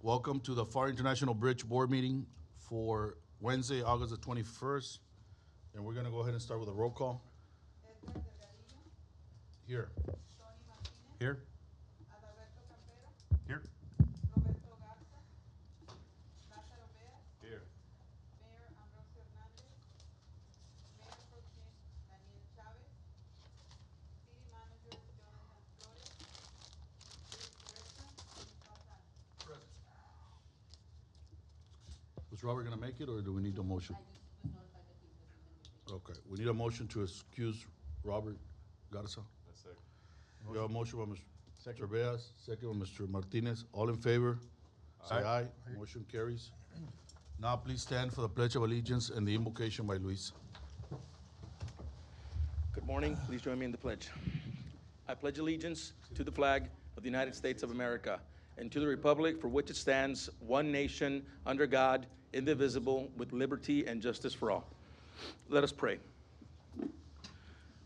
Welcome to the Pharr International Bridge Board meeting for Wednesday, August the 21st. And we're going to go ahead and start with a roll call. Here. Here. Here. Here. Was Robert going to make it, or do we need a motion? Okay, we need a motion to excuse Robert Garza. We have a motion by Mr. Beas, second by Mr. Martinez. All in favor? Say aye. Motion carries. Now please stand for the Pledge of Allegiance and the invocation by Luis. Good morning. Please join me in the pledge. I pledge allegiance to the flag of the United States of America and to the republic for which it stands, one nation, under God, indivisible, with liberty and justice for all. Let us pray.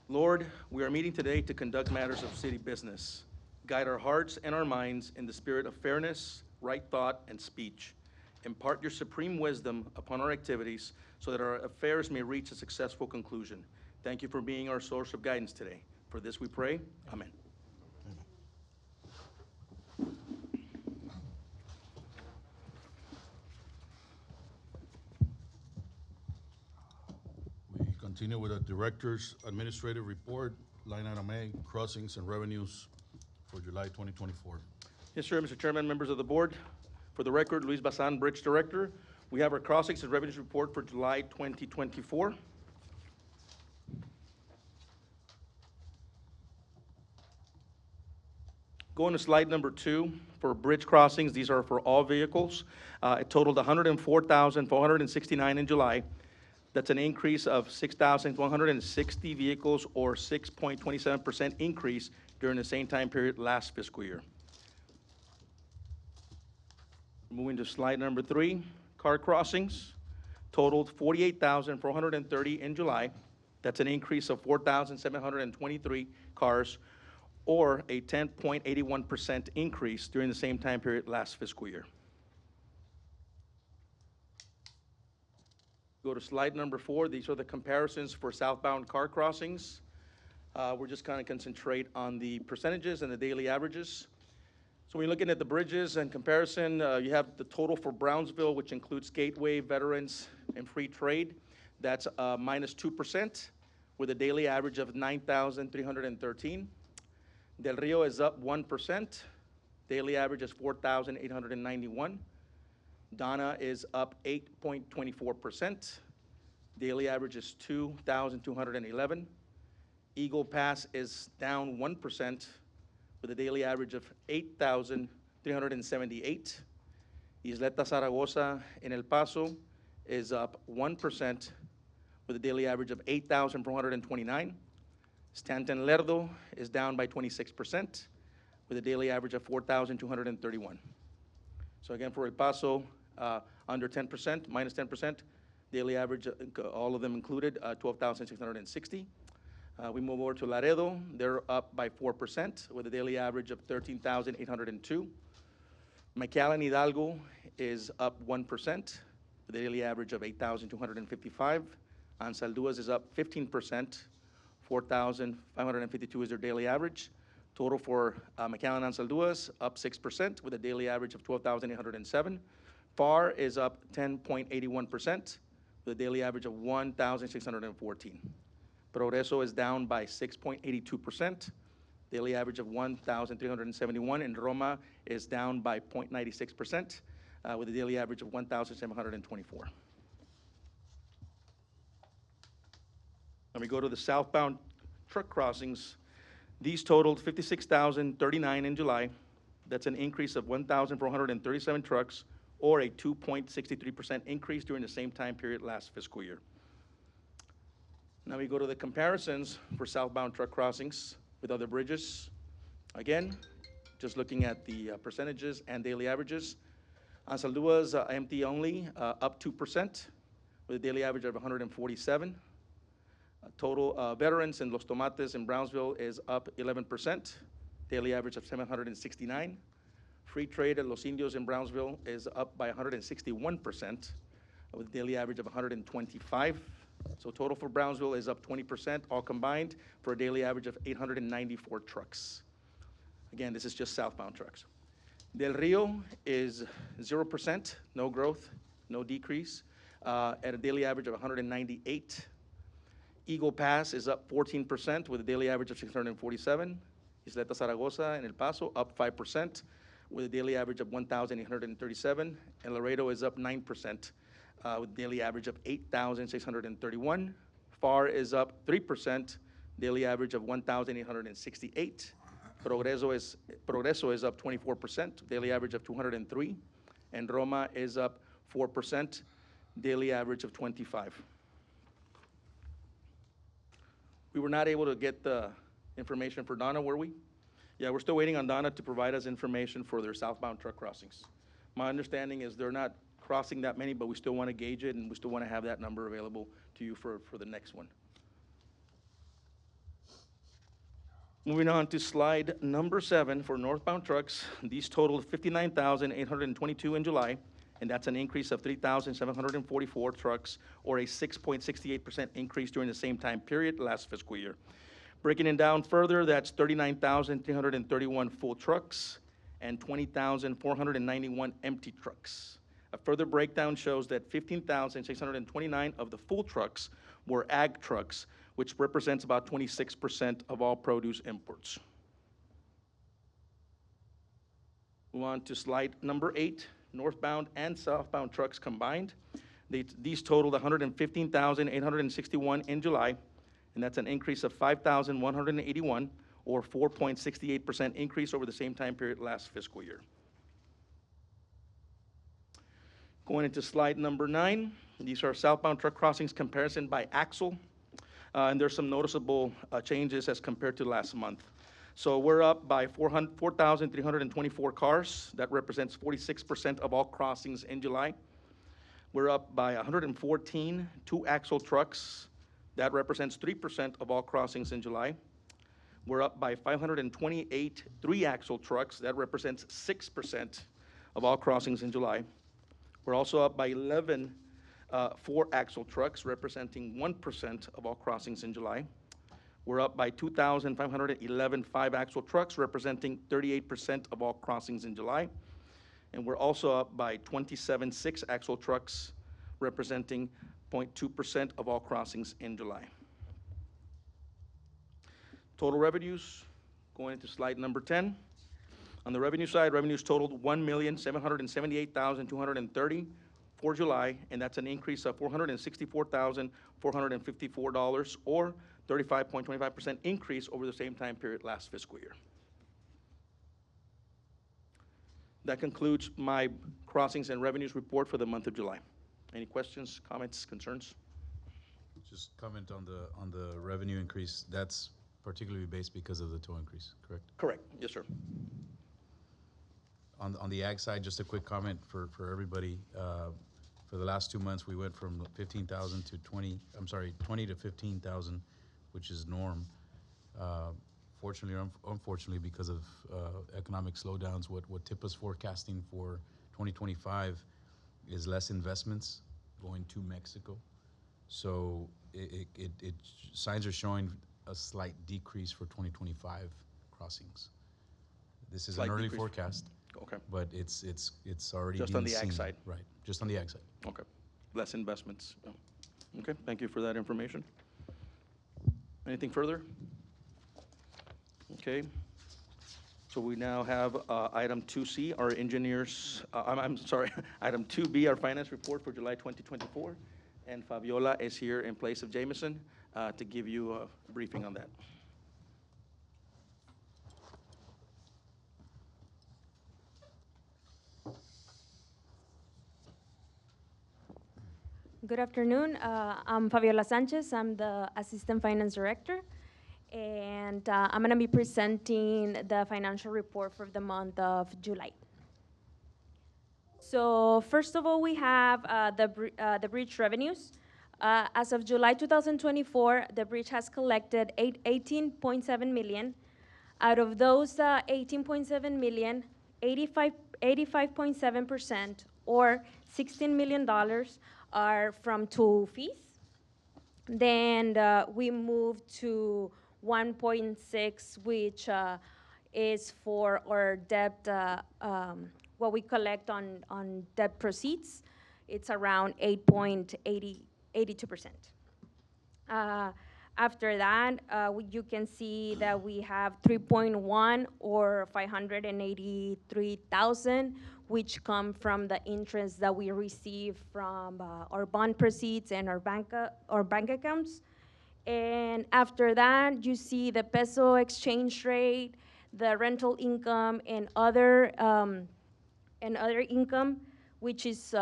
Lord, we are meeting today to conduct matters of city business. Guide our hearts and our minds in the spirit of fairness, right thought, and speech. Impart your supreme wisdom upon our activities so that our affairs may reach a successful conclusion. Thank you for being our source of guidance today. For this we pray. Amen. We continue with the Director's Administrative Report, line item A, crossings and revenues for July 2024. Yes, sir, Mr. Chairman, members of the board. For the record, Luis Bazan, Bridge Director. We have our crossings and revenues report for July 2024. Going to slide number 2, for bridge crossings, these are for all vehicles. It totaled 104,469 in July. That's an increase of 6,160 vehicles, or 6.27% increase during the same time period last fiscal year. Moving to slide number 3, car crossings totaled 48,430 in July. That's an increase of 4,723 cars, or a 10.81% increase during the same time period last fiscal year. Go to slide number 4. These are the comparisons for southbound car crossings. We're just kind of concentrate on the percentages and the daily averages. So when you're looking at the bridges and comparison, you have the total for Brownsville, which includes Gateway, Veterans, and Free Trade. That's minus 2%, with a daily average of 9,313. Del Rio is up 1%. Daily average is 4,891. Donna is up 8.24%. Daily average is 2,211. Eagle Pass is down 1%, with a daily average of 8,378. Isleta Zaragoza in El Paso is up 1%, with a daily average of 8,429. Stanton Lerdo is down by 26%, with a daily average of 4,231. So again, for El Paso, under 10%, minus 10%, daily average, all of them included, 12,660. We move over to Laredo. They're up by 4%, with a daily average of 13,802. McAllen Hidalgo is up 1%, with a daily average of 8,255. Ansalduas is up 15%, 4,552 is their daily average. Total for McAllen Ansalduas up 6%, with a daily average of 12,807. Pharr is up 10.81%, with a daily average of 1,614. Progreso is down by 6.82%, daily average of 1,371, and Roma is down by 0.96%, with a daily average of 1,724. Let me go to the southbound truck crossings. These totaled 56,039 in July. That's an increase of 1,437 trucks, or a 2.63% increase during the same time period last fiscal year. Now we go to the comparisons for southbound truck crossings with other bridges. Again, just looking at the percentages and daily averages. Ansaldua's empty only, up 2%, with a daily average of 147. Total veterans in Los Tomates in Brownsville is up 11%, daily average of 769. Free trade at Los Indios in Brownsville is up by 161%, with a daily average of 125. So total for Brownsville is up 20%, all combined, for a daily average of 894 trucks. Again, this is just southbound trucks. Del Rio is 0%, no growth, no decrease, at a daily average of 198. Eagle Pass is up 14% with a daily average of 647. Isleta Zaragoza and El Paso up 5% with a daily average of 1,837. And Laredo is up 9% with a daily average of 8,631. Pharr is up 3%, daily average of 1,868. Progreso is up 24%, daily average of 203. And Roma is up 4%, daily average of 25. We were not able to get the information for Donna, were we? Yeah, we're still waiting on Donna to provide us information for their southbound truck crossings. My understanding is they're not crossing that many, but we still want to gauge it, and we still want to have that number available to you for the next one. Moving on to slide number 7 for northbound trucks. These totaled 59,822 in July, and that's an increase of 3,744 trucks, or a 6.68% increase during the same time period last fiscal year. Breaking it down further, that's 39,331 full trucks and 20,491 empty trucks. A further breakdown shows that 15,629 of the full trucks were ag trucks, which represents about 26% of all produce imports. Move on to slide number 8. Northbound and southbound trucks combined. These totaled 115,861 in July, and that's an increase of 5,181, or 4.68% increase over the same time period last fiscal year. Going into slide number 9, these are southbound truck crossings comparison by axle, and there's some noticeable changes as compared to last month. So we're up by 4,324 cars. That represents 46% of all crossings in July. We're up by 114 two-axle trucks. That represents 3% of all crossings in July. We're up by 528 three-axle trucks. That represents 6% of all crossings in July. We're also up by 11 four-axle trucks, representing 1% of all crossings in July. We're up by 2,511 five-axle trucks, representing 38% of all crossings in July. And we're also up by 27 six-axle trucks, representing 0.2% of all crossings in July. Total revenues, going into slide number 10. On the revenue side, revenues totaled $1,778,230 for July, and that's an increase of $464,454, or 35.25% increase over the same time period last fiscal year. That concludes my crossings and revenues report for the month of July. Any questions, comments, concerns? Just comment on the revenue increase. That's particularly based because of the toll increase, correct? Correct, yes, sir. On the ag side, just a quick comment for everybody. For the last 2 months, we went from 15,000 to 20 to 15,000, which is norm. Fortunately or unfortunately, because of economic slowdowns, what TIP is forecasting for 2025 is less investments going to Mexico. So signs are showing a slight decrease for 2025 crossings. This is Slight an early decrease. Forecast. Okay, But it's already Just being on the ag seen. side. Right, just on the ag side. okay. Less investments. Yeah. Okay, thank you for that information. Anything further? Okay. So we now have item 2C, our engineers, I'm sorry, item 2B, our finance report for July 2024. And Fabiola is here in place of Jameson to give you a briefing on that. Good afternoon. I'm Fabiola Sanchez. I'm the Assistant Finance Director. And I'm going to be presenting the financial report for the month of July. So first of all, we have the bridge revenues. As of July 2024, the bridge has collected 18.7 million. Out of those 18.7 million, 85.7% or $16 million are from toll fees. Then we moved to 1.6, which is for our debt, what we collect on debt proceeds. It's around 82%. After that, you can see that we have 3.1 or 583,000, which come from the interest that we receive from our bond proceeds and our bank accounts. And after that, you see the peso exchange rate, the rental income, and other income, which is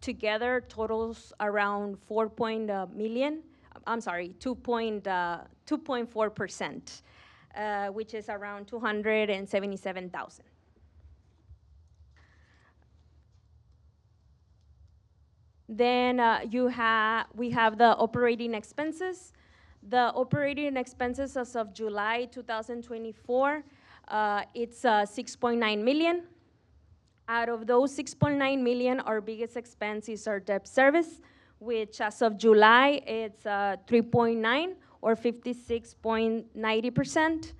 together totals around 2.4%, which is around 277,000. Then we have the operating expenses. The operating expenses as of July 2024, it's 6.9 million. Out of those 6.9 million, our biggest expense is our debt service, which as of July, it's 3.9 or 56.90%.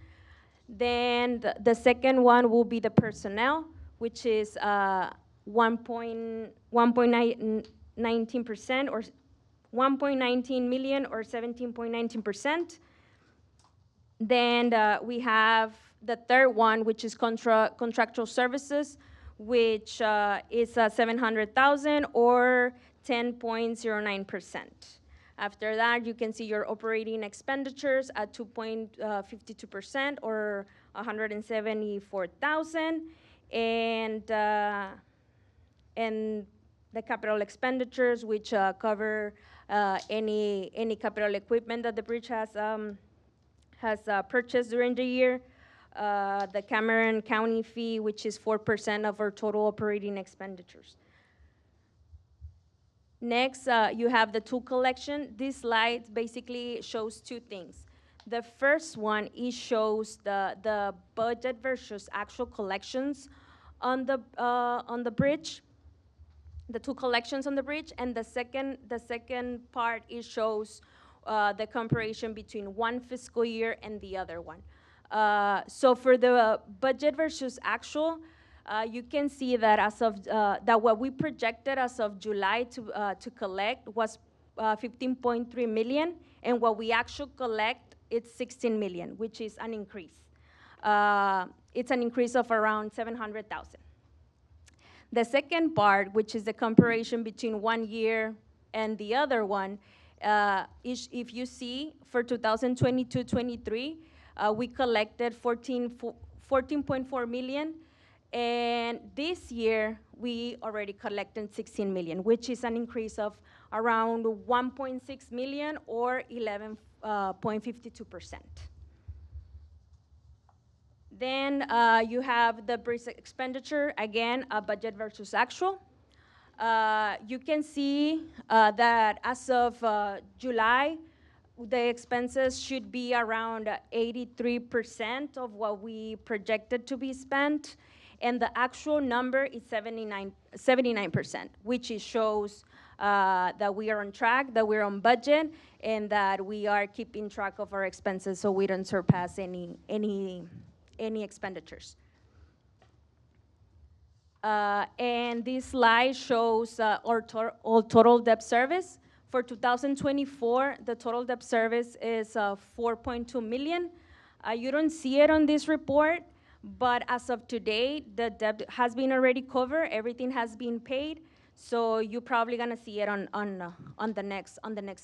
Then the second one will be the personnel, which is 1.19% or 1.19 million or 17.19%. Then we have the third one, which is contractual services, which is 700,000 or 10.09%. After that, you can see your operating expenditures at 2.52% or 174,000, and the capital expenditures, which cover any capital equipment that the bridge has purchased during the year. The Cameron County fee, which is 4% of our total operating expenditures. Next, you have the tool collection. This slide basically shows two things. The first one, it shows the budget versus actual collections on the bridge, the two collections on the bridge, and the second part, it shows the comparison between one fiscal year and the other one. So for the budget versus actual, you can see that as of that what we projected as of July to collect was 15.3 million, and what we actually collect, it's 16 million, which is an increase. It's an increase of around 700,000. The second part, which is the comparison between one year and the other one, is if you see for 2022-23, we collected 14.4 million, and this year we already collected 16 million, which is an increase of around 1.6 million or 11.52%. Then you have the bridge expenditure, again, budget versus actual. You can see that as of July, the expenses should be around 83% of what we projected to be spent, and the actual number is 79%, which shows that we are on track, that we're on budget, and that we are keeping track of our expenses so we don't surpass any expenditures. And this slide shows our total debt service. For 2024, the total debt service is 4.2 million. You don't see it on this report, but as of today, the debt has been already covered. Everything has been paid, so you're probably gonna see it on the next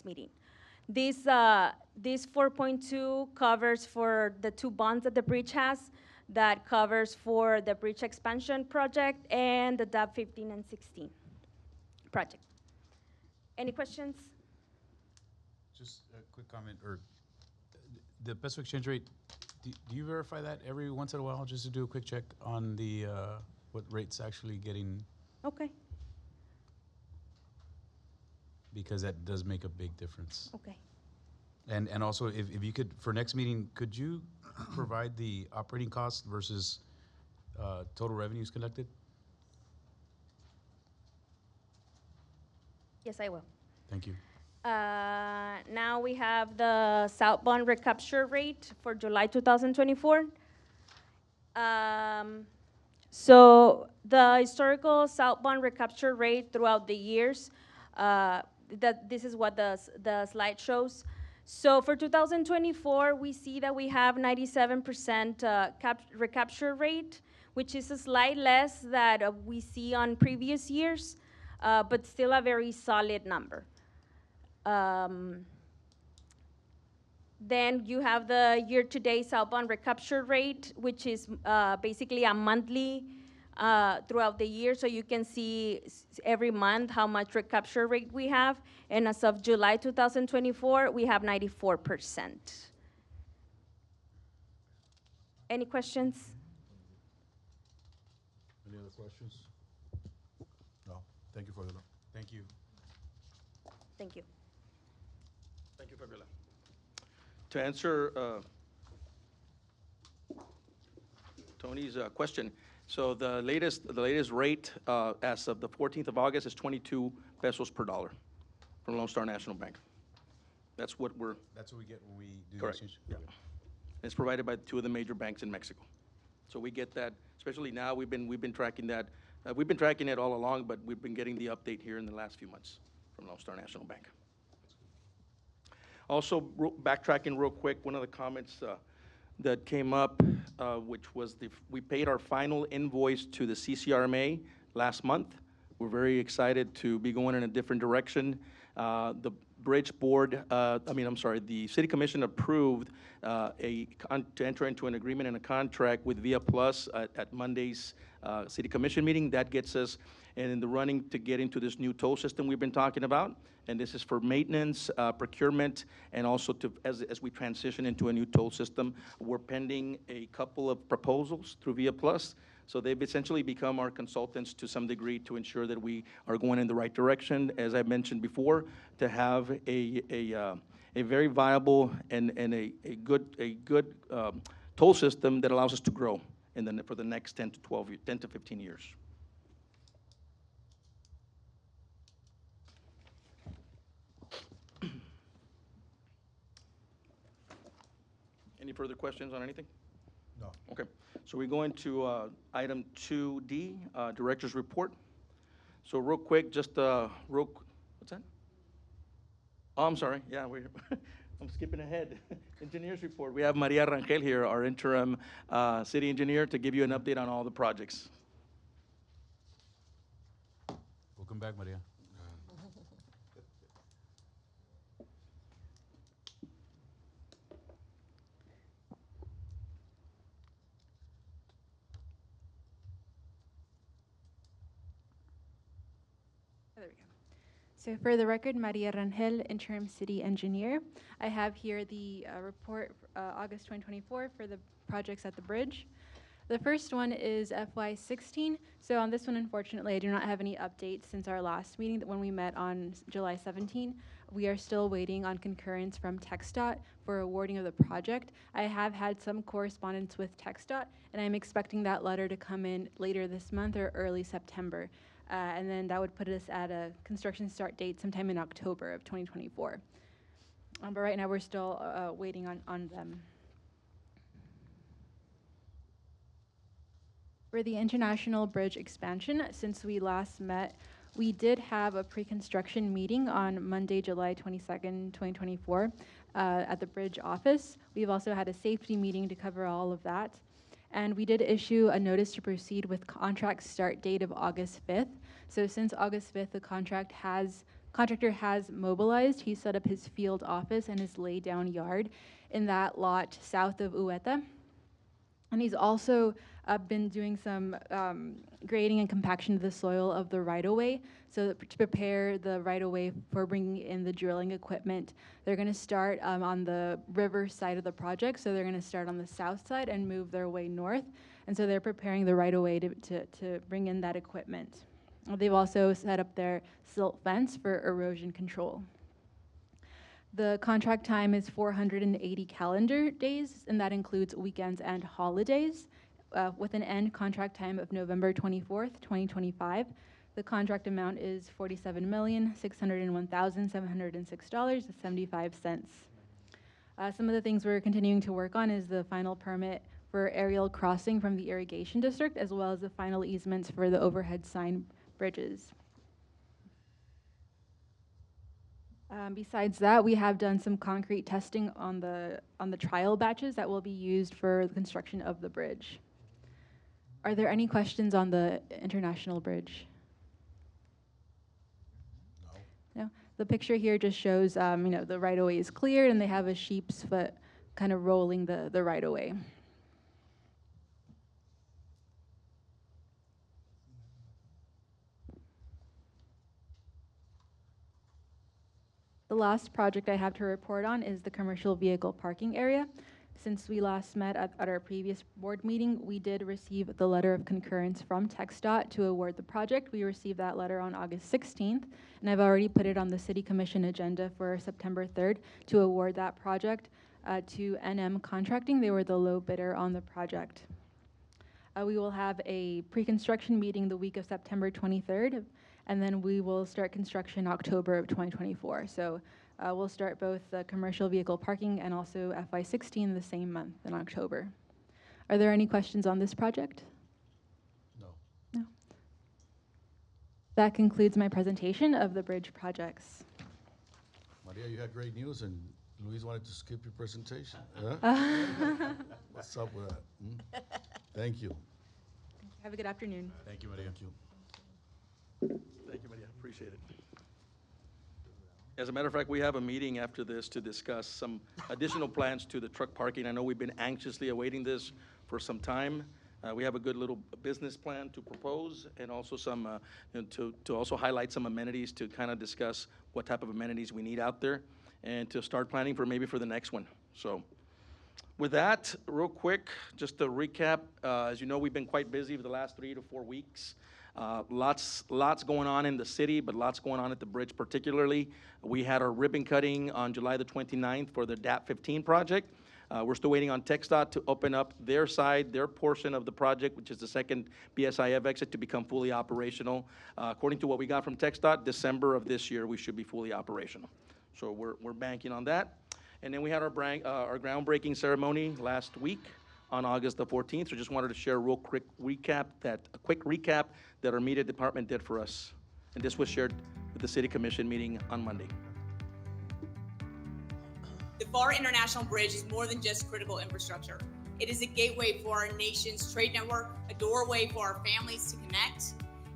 meeting. This 4.2 covers for the two bonds that the bridge has. That covers for the bridge expansion project and the DAB 15 and 16 project. Any questions? Just a quick comment, or the peso exchange rate, do you verify that every once in a while, just to do a quick check on the, what rate's actually getting? Okay. Because that does make a big difference. Okay. And also, if you could, for next meeting, could you provide the operating cost versus total revenues collected? Yes, I will. Thank you. Now we have the southbound recapture rate for July 2024. So the historical southbound recapture rate throughout the years, this is what the slide shows. So for 2024, we see that we have 97% recapture rate, which is a slight less that we see on previous years, but still a very solid number. Then you have the year-to-date southbound recapture rate, which is basically a monthly throughout the year. So you can see every month how much recapture rate we have. And as of July 2024, we have 94%. Any questions? Any other questions? No. Thank you, Fabiola. Thank you. Thank you. Thank you, Fabiola. To answer Tony's question, so the latest rate as of the 14th of August is 22 pesos per dollar from Lone Star National Bank. That's what we get when we do correct. Yeah. It's provided by two of the major banks in Mexico. So we get that, especially now. We've been tracking that. We've been tracking it all along, but we've been getting the update here in the last few months from Lone Star National Bank. Also, backtracking real quick, one of the comments that came up, which was we paid our final invoice to the CCRMA last month. We're very excited to be going in a different direction. The Bridge Board, the City Commission approved to enter into an agreement and a contract with Via Plus at Monday's City Commission meeting. That gets us in the running to get into this new toll system we've been talking about. And this is for maintenance, procurement, and also as we transition into a new toll system. We're pending a couple of proposals through Via Plus. So they've essentially become our consultants to some degree to ensure that we are going in the right direction, as I mentioned before, to have a very viable and a good toll system that allows us to grow for the next 10 to 15 years. Any further questions on anything? No. Okay, so we go into item 2D, Director's Report. So real quick, just what's that? Oh, I'm sorry, yeah, I'm skipping ahead. Engineer's Report. We have Maria Rangel here, our interim city engineer, to give you an update on all the projects. Welcome back, Maria. There we go. So for the record, Maria Rangel, interim city engineer. I have here the report August 2024 for the projects at the bridge. The first one is FY16. So on this one, unfortunately, I do not have any updates since our last meeting when we met on July 17. We are still waiting on concurrence from TxDOT for awarding of the project. I have had some correspondence with TxDOT, and I'm expecting that letter to come in later this month or early September. And then that would put us at a construction start date sometime in October of 2024. But right now we're still waiting on them. For the International Bridge expansion, since we last met, we did have a pre-construction meeting on Monday, July 22nd, 2024 at the bridge office. We've also had a safety meeting to cover all of that. And we did issue a notice to proceed with contract start date of August 5th. So since August 5th, the contractor has mobilized. He set up his field office and his laydown yard in that lot south of Ueta. And he's also been doing some grading and compaction of the soil of the right-of-way, so to prepare the right-of-way for bringing in the drilling equipment. They're going to start on the river side of the project, so they're going to start on the south side and move their way north. And so they're preparing the right-of-way to bring in that equipment. They've also set up their silt fence for erosion control. The contract time is 480 calendar days, and that includes weekends and holidays. with an end contract time of November 24th, 2025. The contract amount is $47,601,706.75. Some of the things we're continuing to work on is the final permit for aerial crossing from the irrigation district, as well as the final easements for the overhead sign bridges. Besides that, we have done some concrete testing on the trial batches that will be used for the construction of the bridge. Are there any questions on the International Bridge? No. The picture here just shows, the right-of-way is cleared and they have a sheep's foot kind of rolling the right-of-way. The last project I have to report on is the commercial vehicle parking area. Since we last met at our previous board meeting, we did receive the letter of concurrence from TxDOT to award the project. We received that letter on August 16th, and I've already put it on the City Commission agenda for September 3rd to award that project to NM Contracting. They were the low bidder on the project. We will have a pre-construction meeting the week of September 23rd, and then we will start construction October of 2024. So we'll start both the commercial vehicle parking and also FY16 the same month in October. Are there any questions on this project? No. No. That concludes my presentation of the bridge projects. Maria, you had great news, and Luis wanted to skip your presentation. Huh? What's up with that? Thank you. Have a good afternoon. Thank you, Maria. Thank you. Thank you, Maria. Appreciate it. As a matter of fact, we have a meeting after this to discuss some additional plans to the truck parking. I know we've been anxiously awaiting this for some time. We have a good little business plan to propose, and also some to also highlight some amenities to kind of discuss what type of amenities we need out there, and to start planning for maybe for the next one. So with that, real quick, just to recap, as you know, we've been quite busy for the last 3 to 4 weeks. Lots going on in the city, but lots going on at the bridge particularly. We had our ribbon cutting on July the 29th for the DAP 15 project. We're still waiting on TxDOT to open up their side, their portion of the project, which is the second BSIF exit, to become fully operational. According to what we got from TxDOT, December of this year, we should be fully operational. So we're banking on that. And then we had our groundbreaking ceremony last week on August the 14th. So just wanted to share a real quick recap that our media department did for us. And this was shared with the City Commission meeting on Monday. The Pharr International Bridge is more than just critical infrastructure. It is a gateway for our nation's trade network, a doorway for our families to connect,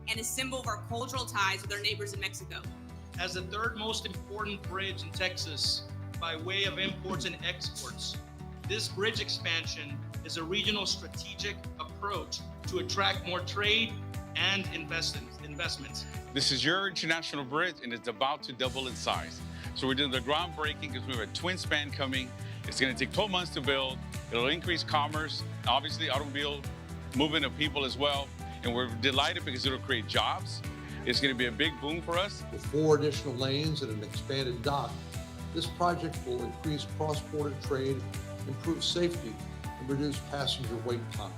and a symbol of our cultural ties with our neighbors in Mexico. As the third most important bridge in Texas by way of imports and exports, this bridge expansion is a regional strategic approach to attract more trade and investments. This is your international bridge, and it's about to double in size. So we're doing the groundbreaking because we have a twin span coming. It's going to take 12 months to build. It'll increase commerce, obviously automobile movement of people as well. And we're delighted because it'll create jobs. It's going to be a big boom for us. With 4 additional lanes and an expanded dock, this project will increase cross-border trade, improve safety, and reduce passenger wait times.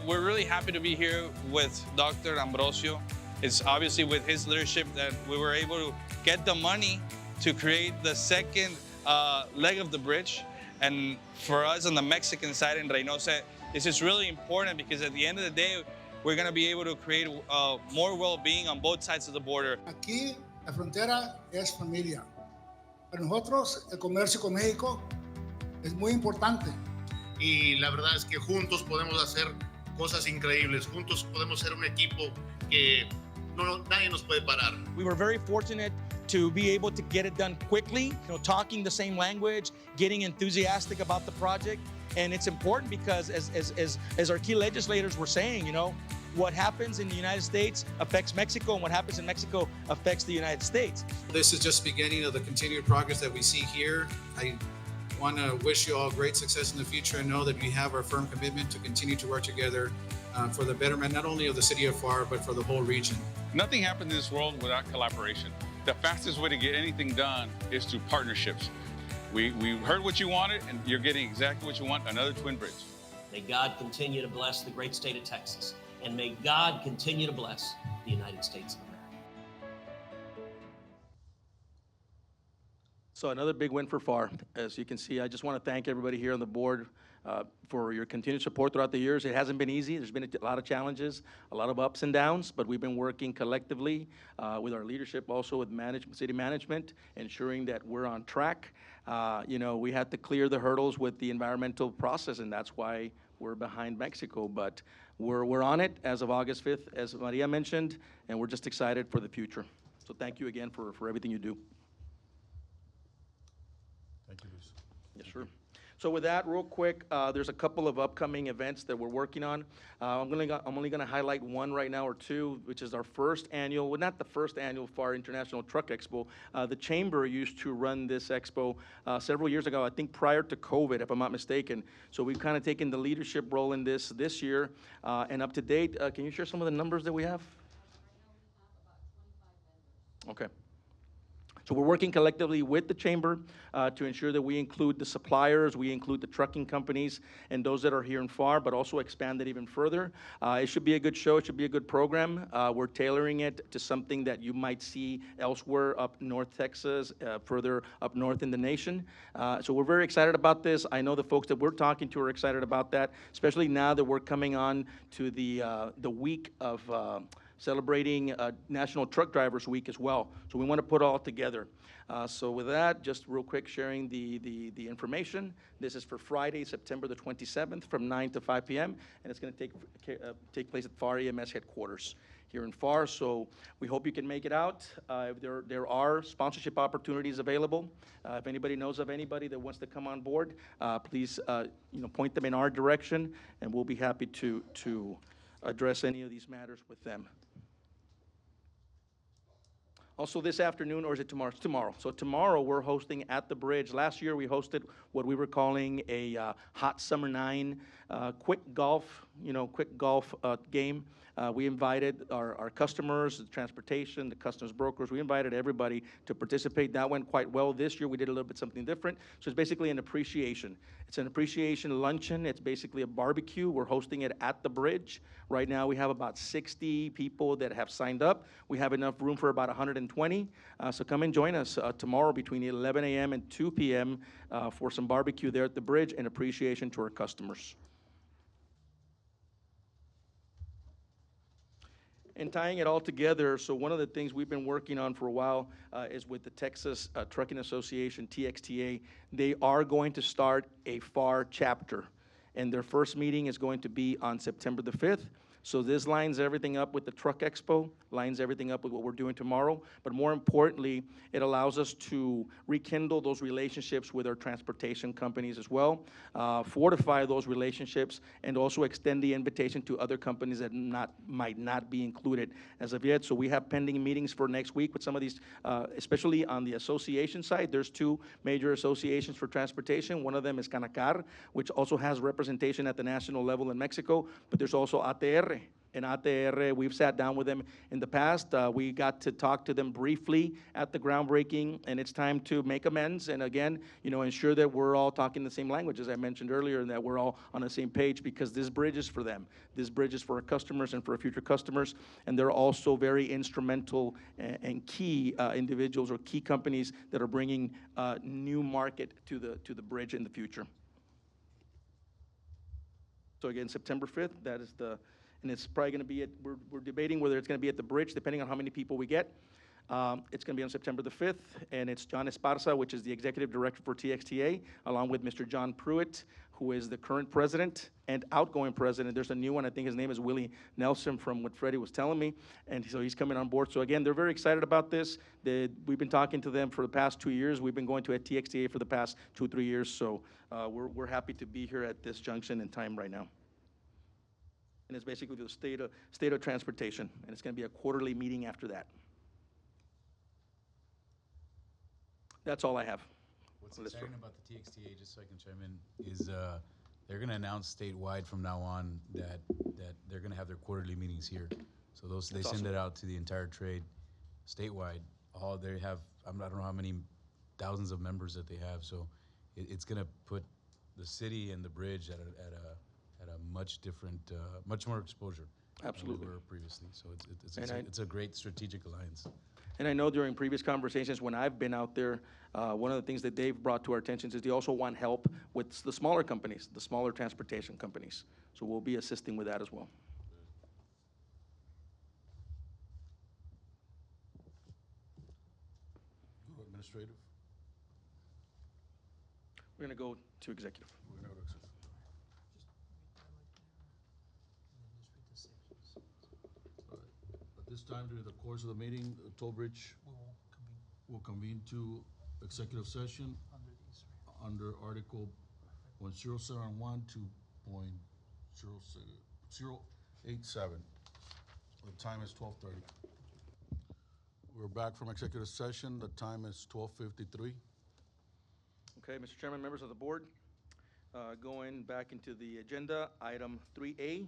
We're really happy to be here with Dr. Ambrosio. It's obviously with his leadership that we were able to get the money to create the second leg of the bridge. And for us on the Mexican side in Reynosa, this is really important because at the end of the day, we're going to be able to create more well-being on both sides of the border. Aquí la frontera es familia. Para nosotros el comercio con México es muy importante. Y la verdad es que juntos podemos hacer cosas increíbles. Juntos podemos ser un equipo que nadie nos puede parar. We were very fortunate to be able to get it done quickly, talking the same language, getting enthusiastic about the project. And it's important because as our key legislators were saying, what happens in the United States affects Mexico, and what happens in Mexico affects the United States. This is just the beginning of the continued progress that we see here. I want to wish you all great success in the future and know that we have our firm commitment to continue to work together for the betterment not only of the city of Pharr, but for the whole region. Nothing happens in this world without collaboration. The fastest way to get anything done is through partnerships. We heard what you wanted, and you're getting exactly what you want, another twin bridge. May God continue to bless the great state of Texas, and may God continue to bless the United States of America. So another big win for Pharr. As you can see, I just want to thank everybody here on the board for your continued support throughout the years. It hasn't been easy. There's been a lot of challenges, a lot of ups and downs, but we've been working collectively with our leadership, also with city management, ensuring that we're on track. We had to clear the hurdles with the environmental process, and that's why we're behind Mexico. But we're on it as of August 5th, as Maria mentioned, and we're just excited for the future. So thank you again for everything you do. Thank you, Luis. Yes, sir. So with that, real quick, there's a couple of upcoming events that we're working on. I'm only gonna highlight one right now, or two, which is our first annual, well, not the first annual Pharr International Truck Expo. The Chamber used to run this expo several years ago, I think prior to COVID, if I'm not mistaken. So we've kind of taken the leadership role in this year. And up to date, can you share some of the numbers that we have? Okay. So we're working collectively with the Chamber to ensure that we include the suppliers, we include the trucking companies, and those that are here in Pharr, but also expand it even further. It should be a good show. It should be a good program. We're tailoring it to something that you might see elsewhere up North Texas, further up north in the nation. So we're very excited about this. I know the folks that we're talking to are excited about that, especially now that we're coming on to the week of celebrating National Truck Drivers Week as well. So we want to put it all together. So with that, just real quick sharing the information. This is for Friday, September the 27th from 9 to 5 p.m. And it's going to take place at Pharr EMS headquarters here in Pharr. So we hope you can make it out. There are sponsorship opportunities available. If anybody knows of anybody that wants to come on board, please point them in our direction, and we'll be happy to address any of these matters with them. Also this afternoon, or is it tomorrow? It's tomorrow. So tomorrow we're hosting at the bridge. Last year we hosted what we were calling a Hot Summer 9 quick golf game. We invited our customers, the transportation, the customs brokers. We invited everybody to participate. That went quite well. This year we did a little bit something different. So it's basically an appreciation. It's an appreciation luncheon. It's basically a barbecue. We're hosting it at the bridge. Right now we have about 60 people that have signed up. We have enough room for about 120. So come and join us tomorrow between 11 a.m. and 2 p.m. For some barbecue there at the bridge and appreciation to our customers. And tying it all together, so one of the things we've been working on for a while is with the Texas Trucking Association, TXTA. They are going to start a Pharr chapter, and their first meeting is going to be on September the 5th. So this lines everything up with the Truck Expo, lines everything up with what we're doing tomorrow. But more importantly, it allows us to rekindle those relationships with our transportation companies as well, fortify those relationships, and also extend the invitation to other companies that might not be included as of yet. So we have pending meetings for next week with some of these, especially on the association side. There's two major associations for transportation. One of them is Canacar, which also has representation at the national level in Mexico, but there's also ATR. And ATR, we've sat down with them in the past. We got to talk to them briefly at the groundbreaking, and it's time to make amends and again, ensure that we're all talking the same language, as I mentioned earlier, and that we're all on the same page, because this bridge is for them. This bridge is for our customers and for our future customers, and they're also very instrumental and key individuals or key companies that are bringing new market to the bridge in the future. So again, September 5th, that is and it's probably going to be we're debating whether it's going to be at the bridge, depending on how many people we get. It's going to be on September the 5th, and it's John Esparza, which is the executive director for TXTA, along with Mr. John Pruitt, who is the current president and outgoing president. There's a new one, I think his name is Willie Nelson, from what Freddie was telling me, and so he's coming on board. So again, they're very excited about this. We've been talking to them for the past 2 years. We've been going to TXTA for the past 2 or 3 years, so we're happy to be here at this junction in time right now. And it's basically the state of transportation, and it's going to be a quarterly meeting after that. That's all I have. What's exciting about the TXTA, just so I can chime in, is they're going to announce statewide from now on that they're going to have their quarterly meetings here. So they send it out to the entire trade statewide. They have, I don't know how many thousands of members that they have. So it's going to put the city and the bridge at at a much different, much more exposure. Absolutely. Than we were previously, so And it's a great strategic alliance. And I know during previous conversations, when I've been out there, one of the things that they've brought to our attention is they also want help with the smaller companies, the smaller transportation companies. So we'll be assisting with that as well. Go administrative. We're gonna go to executive. We're gonna go to executive. All right. At this time, during the course of the meeting, Toll Bridge will convene to executive session under Article 1071 to .087. The time is 12:30. We're back from executive session. The time is 12:53. Okay, Mr. Chairman, members of the board, going back into the agenda, item 3A,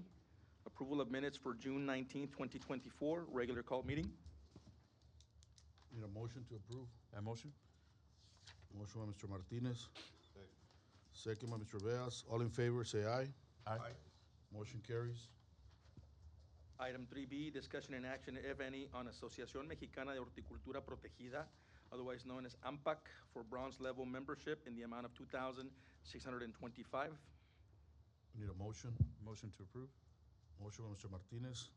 approval of minutes for June 19th, 2024, regular call meeting. Need a motion to approve? That motion? Motion by Mr. Martinez. Second by Mr. Beas. All in favor, say aye. Aye. Motion carries. Item 3B, discussion and action, if any, on Asociación Mexicana de Horticultura Protegida, otherwise known as AMPAC, for bronze level membership in the amount of $2,625. Need a motion? Motion to approve? Motion by Mr. Martinez.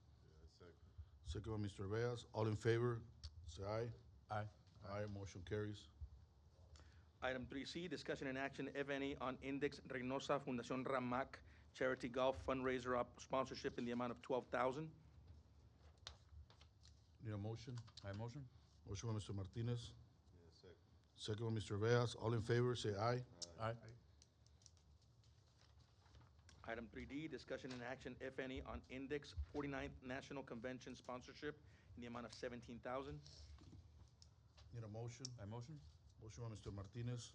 Second by Mr. Beas. All in favor, say aye. Aye. Aye, motion carries. Item 3C, discussion and action, if any, on Index Reynosa Fundación Ramac Charity Golf Fundraiser sponsorship in the amount of $12,000. Need a motion? Aye motion? Motion by Mr. Martinez. Second by Mr. Beas. All in favor, say aye. Aye. Item 3D, discussion and action, if any, on Index 49th National Convention sponsorship in the amount of $17,000. Need a motion? Aye motion? Motion by Mr. Martinez.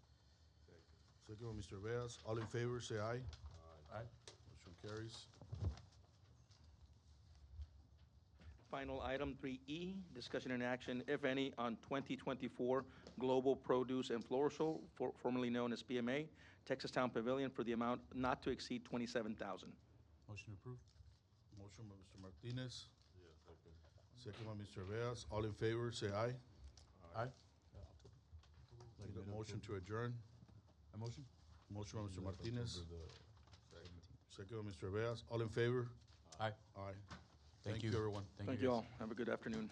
Second by Mr. Beas. All in favor, say aye. Aye. Motion carries. Final item, 3E, discussion and action, if any, on 2024 Global Produce and Floral Show, formerly known as PMA, Texas Town Pavilion, for the amount not to exceed $27,000. Motion approved? Motion by Mr. Martinez. Second by Mr. Beas. All in favor, say aye. Aye. Need a motion to adjourn. A motion? Motion by Mr. Martinez. Second by Mr. Beas. All in favor? Aye. Aye. Thank you, you. everyone. Thank you all. Have a good afternoon.